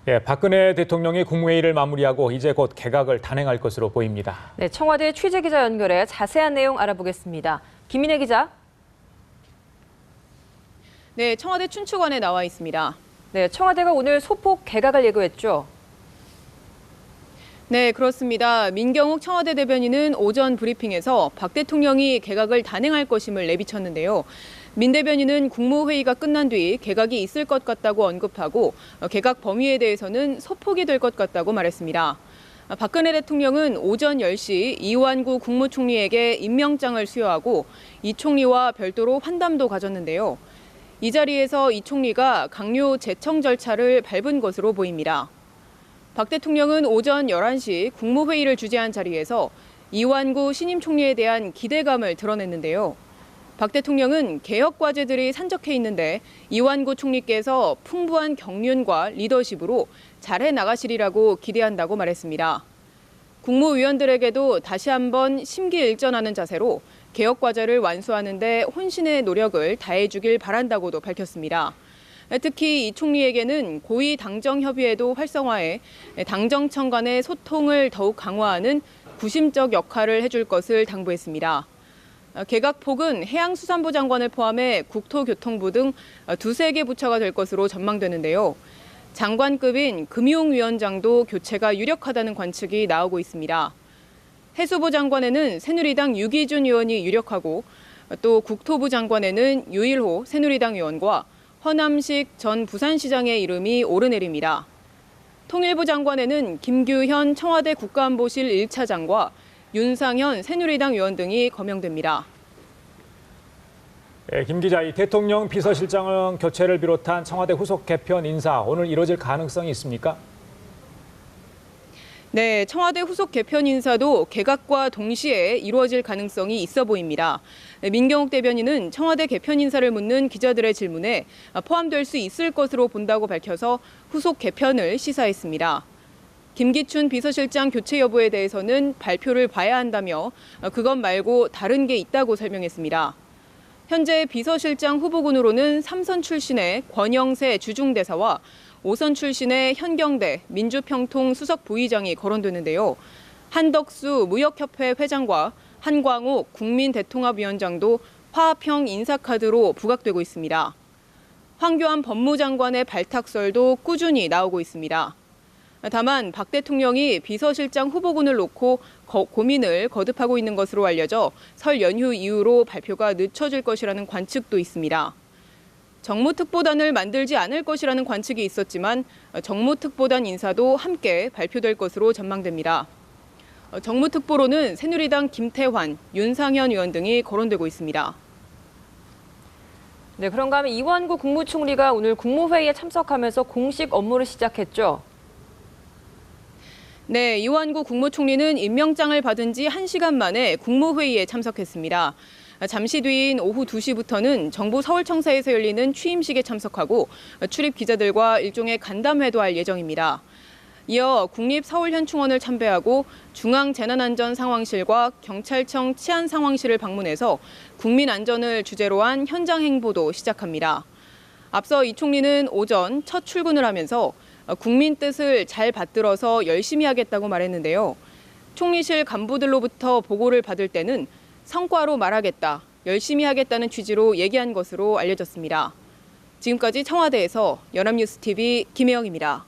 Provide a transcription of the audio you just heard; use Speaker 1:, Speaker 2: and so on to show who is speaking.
Speaker 1: 예, 박근혜 대통령이 국무회의를 마무리하고 이제 곧 개각을 단행할 것으로 보입니다.
Speaker 2: 네, 청와대 취재기자 연결해 자세한 내용 알아보겠습니다. 김민혜 기자.
Speaker 3: 네, 청와대 춘추관에 나와 있습니다.
Speaker 2: 네, 청와대가 오늘 소폭 개각을 예고했죠.
Speaker 3: 네, 그렇습니다. 민경욱 청와대 대변인은 오전 브리핑에서 박 대통령이 개각을 단행할 것임을 내비쳤는데요. 민 대변인은 국무회의가 끝난 뒤 개각이 있을 것 같다고 언급하고 개각 범위에 대해서는 소폭이 될 것 같다고 말했습니다. 박근혜 대통령은 오전 10시 이완구 국무총리에게 임명장을 수여하고 이 총리와 별도로 환담도 가졌는데요. 이 자리에서 이 총리가 강요 제청 절차를 밟은 것으로 보입니다. 박 대통령은 오전 11시 국무회의를 주재한 자리에서 이완구 신임 총리에 대한 기대감을 드러냈는데요. 박 대통령은 개혁 과제들이 산적해 있는데 이완구 총리께서 풍부한 경륜과 리더십으로 잘해 나가시리라고 기대한다고 말했습니다. 국무위원들에게도 다시 한번 심기일전하는 자세로 개혁 과제를 완수하는 데 혼신의 노력을 다해주길 바란다고도 밝혔습니다. 특히 이 총리에게는 고위 당정 협의회도 활성화해 당정청 간의 소통을 더욱 강화하는 구심적 역할을 해줄 것을 당부했습니다. 개각폭은 해양수산부 장관을 포함해 국토교통부 등 두세 개 부처가 될 것으로 전망되는데요. 장관급인 금융위원장도 교체가 유력하다는 관측이 나오고 있습니다. 해수부 장관에는 새누리당 유기준 의원이 유력하고 또 국토부 장관에는 유일호 새누리당 의원과 허남식 전 부산시장의 이름이 오르내립니다. 통일부 장관에는 김규현 청와대 국가안보실 1차장과 윤상현 새누리당 의원 등이 거명됩니다.
Speaker 1: 예, 김 기자, 이 대통령 비서실장 교체를 비롯한 청와대 후속 개편 인사 오늘 이뤄질 가능성이 있습니까?
Speaker 3: 네, 청와대 후속 개편 인사도 개각과 동시에 이루어질 가능성이 있어 보입니다. 민경욱 대변인은 청와대 개편 인사를 묻는 기자들의 질문에 포함될 수 있을 것으로 본다고 밝혀서 후속 개편을 시사했습니다. 김기춘 비서실장 교체 여부에 대해서는 발표를 봐야 한다며 그것 말고 다른 게 있다고 설명했습니다. 현재 비서실장 후보군으로는 3선 출신의 권영세 주중대사와 5선 출신의 현경대 민주평통 수석 부의장이 거론되는데요. 한덕수 무역협회 회장과 한광옥 국민대통합위원장도 화합형 인사카드로 부각되고 있습니다. 황교안 법무장관의 발탁설도 꾸준히 나오고 있습니다. 다만 박 대통령이 비서실장 후보군을 놓고 고민을 거듭하고 있는 것으로 알려져 설 연휴 이후로 발표가 늦춰질 것이라는 관측도 있습니다. 정무특보단을 만들지 않을 것이라는 관측이 있었지만 정무특보단 인사도 함께 발표될 것으로 전망됩니다. 정무특보로는 새누리당 김태환, 윤상현 의원 등이 거론되고 있습니다.
Speaker 2: 네, 그런가 하면 이완구 국무총리가 오늘 국무회의에 참석하면서 공식 업무를 시작했죠.
Speaker 3: 네, 이완구 국무총리는 임명장을 받은 지 1시간 만에 국무회의에 참석했습니다. 잠시 뒤인 오후 2시부터는 정부 서울청사에서 열리는 취임식에 참석하고 출입 기자들과 일종의 간담회도 할 예정입니다. 이어 국립서울현충원을 참배하고 중앙재난안전상황실과 경찰청 치안상황실을 방문해서 국민 안전을 주제로 한 현장 행보도 시작합니다. 앞서 이 총리는 오전 첫 출근을 하면서 국민 뜻을 잘 받들어서 열심히 하겠다고 말했는데요. 총리실 간부들로부터 보고를 받을 때는 성과로 말하겠다, 열심히 하겠다는 취지로 얘기한 것으로 알려졌습니다. 지금까지 청와대에서 연합뉴스TV 김혜영입니다.